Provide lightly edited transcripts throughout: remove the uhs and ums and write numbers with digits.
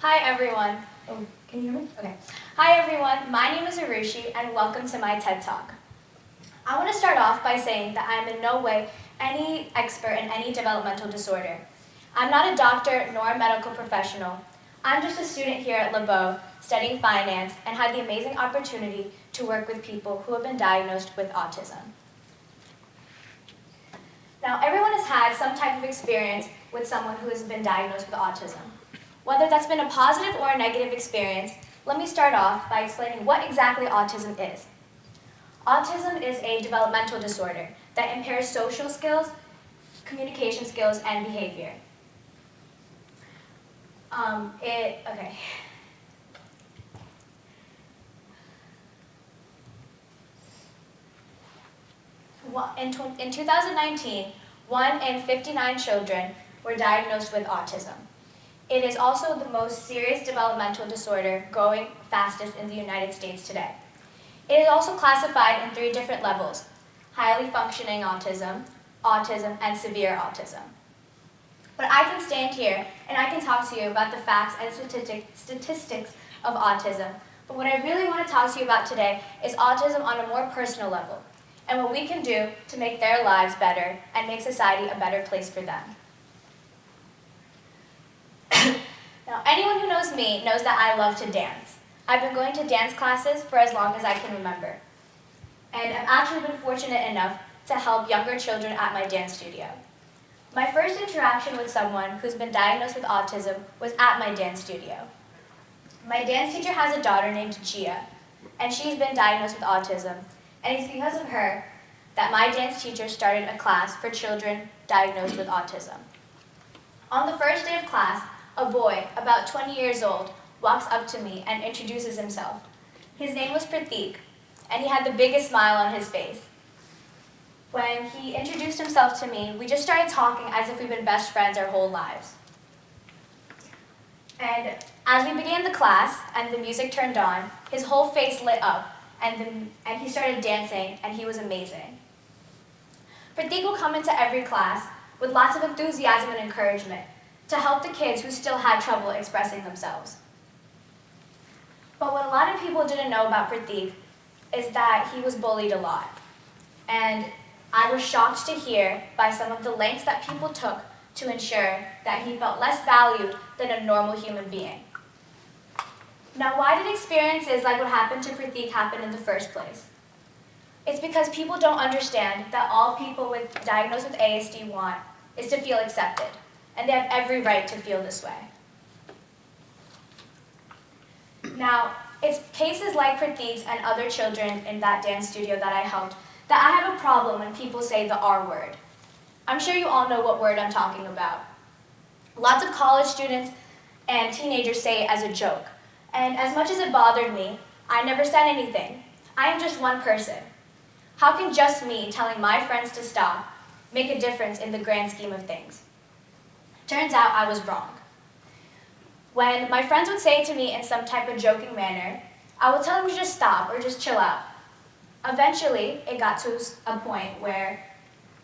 Hi everyone. Oh, can you hear me? Okay. Hi everyone, my name is Arushi and welcome to my TED Talk. I want to start off by saying that I am in no way any expert in any developmental disorder. I'm not a doctor nor a medical professional. I'm just a student here at LeBow studying finance and had the amazing opportunity to work with people who have been diagnosed with autism. Now, everyone has had some type of experience with someone who has been diagnosed with autism. Whether that's been a positive or a negative experience, let me start off by explaining what exactly autism is. Autism is a developmental disorder that impairs social skills, communication skills, and behavior. In 2019, 1 in 59 children were diagnosed with autism. It is also the most serious developmental disorder growing fastest in the United States today. It is also classified in 3 different levels: highly functioning autism, autism, and severe autism. But I can stand here and I can talk to you about the facts and statistics of autism. But what I really want to talk to you about today is autism on a more personal level, and what we can do to make their lives better and make society a better place for them. Now, anyone who knows me knows that I love to dance. I've been going to dance classes for as long as I can remember. And I've actually been fortunate enough to help younger children at my dance studio. My first interaction with someone who's been diagnosed with autism was at my dance studio. My dance teacher has a daughter named Gia, and she's been diagnosed with autism. And it's because of her that my dance teacher started a class for children diagnosed with autism. On the first day of class, a boy, about 20 years old, walks up to me and introduces himself. His name was Pratik, and he had the biggest smile on his face. When he introduced himself to me, we just started talking as if we'd been best friends our whole lives. And as we began the class and the music turned on, his whole face lit up, and he started dancing, and he was amazing. Pratik will come into every class with lots of enthusiasm and encouragement to help the kids who still had trouble expressing themselves. But what a lot of people didn't know about Pratik is that he was bullied a lot. And I was shocked to hear by some of the lengths that people took to ensure that he felt less valued than a normal human being. Now, why did experiences like what happened to Pratik happen in the first place? It's because people don't understand that all people diagnosed with ASD want is to feel accepted, and they have every right to feel this way. Now, it's cases like Pratik's and other children in that dance studio that I helped that I have a problem when people say the R word. I'm sure you all know what word I'm talking about. Lots of college students and teenagers say it as a joke, and as much as it bothered me, I never said anything. I am just one person. How can just me telling my friends to stop make a difference in the grand scheme of things? Turns out I was wrong. When my friends would say to me in some type of joking manner, I would tell them to just stop or just chill out. Eventually, it got to a point where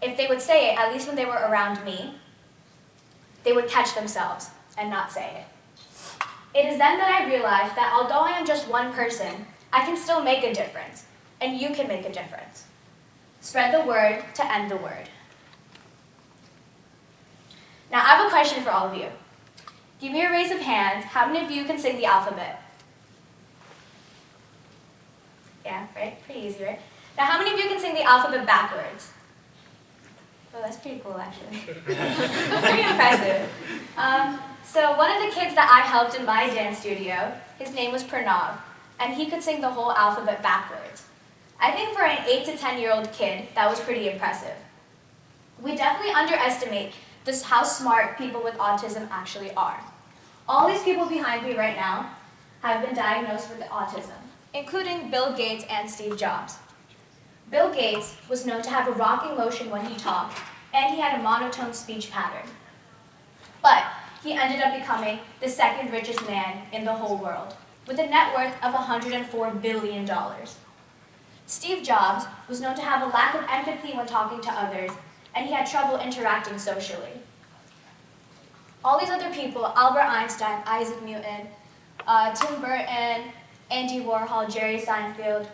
if they would say it, at least when they were around me, they would catch themselves and not say it. It is then that I realized that although I am just one person, I can still make a difference, and you can make a difference. Spread the word to end the word. Now, I have a question for all of you. Give me a raise of hands. How many of you can sing the alphabet? Yeah, right? Pretty easy, right? Now, how many of you can sing the alphabet backwards? Oh, that's pretty cool, actually. Pretty impressive. So one of the kids that I helped in my dance studio, his name was Pranav, and he could sing the whole alphabet backwards. I think for an 8 to 10-year-old kid, that was pretty impressive. We definitely underestimate how smart people with autism actually are. All these people behind me right now have been diagnosed with autism, including Bill Gates and Steve Jobs. Bill Gates was known to have a rocking motion when he talked, and he had a monotone speech pattern. But he ended up becoming the second richest man in the whole world, with a net worth of $104 billion. Steve Jobs was known to have a lack of empathy when talking to others, and he had trouble interacting socially. All these other people, Albert Einstein, Isaac Newton, Tim Burton, Andy Warhol, Jerry Seinfeld,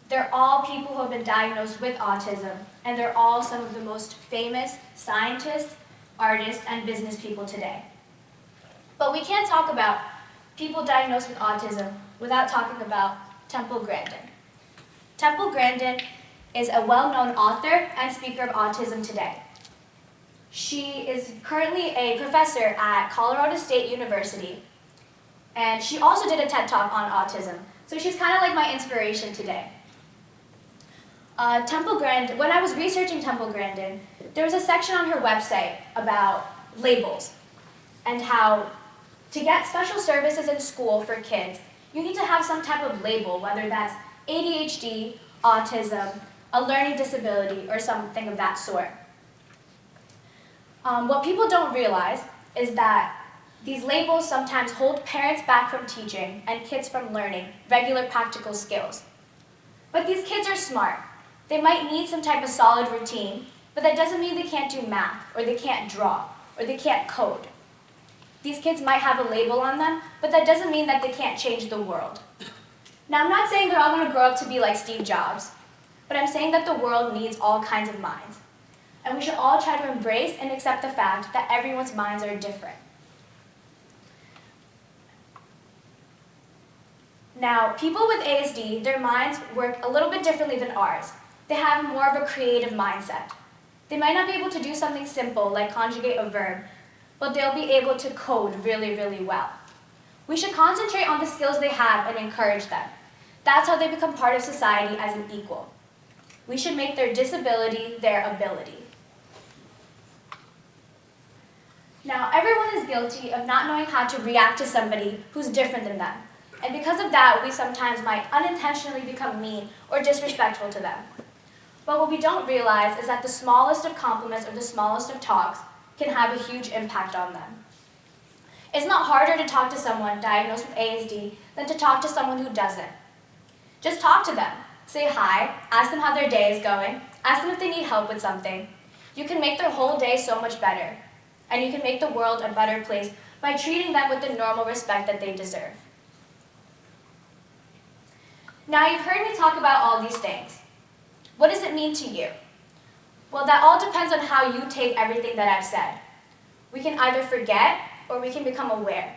they're all people who have been diagnosed with autism, and they're all some of the most famous scientists, artists, and business people today. But we can't talk about people diagnosed with autism without talking about Temple Grandin. Temple Grandin is a well-known author and speaker of autism today. She is currently a professor at Colorado State University, and she also did a TED Talk on autism, so she's kind of like my inspiration today. When I was researching Temple Grandin, there was a section on her website about labels and how to get special services in school for kids, you need to have some type of label, whether that's ADHD, autism, a learning disability, or something of that sort. What people don't realize is that these labels sometimes hold parents back from teaching and kids from learning regular practical skills. But these kids are smart. They might need some type of solid routine, but that doesn't mean they can't do math, or they can't draw, or they can't code. These kids might have a label on them, but that doesn't mean that they can't change the world. Now, I'm not saying they're all going to grow up to be like Steve Jobs, but I'm saying that the world needs all kinds of minds. And we should all try to embrace and accept the fact that everyone's minds are different. Now, people with ASD, their minds work a little bit differently than ours. They have more of a creative mindset. They might not be able to do something simple like conjugate a verb, but they'll be able to code really, really well. We should concentrate on the skills they have and encourage them. That's how they become part of society as an equal. We should make their disability their ability. Now, everyone is guilty of not knowing how to react to somebody who's different than them. And because of that, we sometimes might unintentionally become mean or disrespectful to them. But what we don't realize is that the smallest of compliments or the smallest of talks can have a huge impact on them. It's not harder to talk to someone diagnosed with ASD than to talk to someone who doesn't. Just talk to them. Say hi, ask them how their day is going, ask them if they need help with something. You can make their whole day so much better. And you can make the world a better place by treating them with the normal respect that they deserve. Now, you've heard me talk about all these things. What does it mean to you? Well, that all depends on how you take everything that I've said. We can either forget or we can become aware.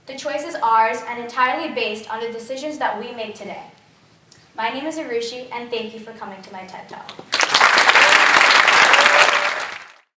The choice is ours and entirely based on the decisions that we make today. My name is Arushi, and thank you for coming to my TED Talk.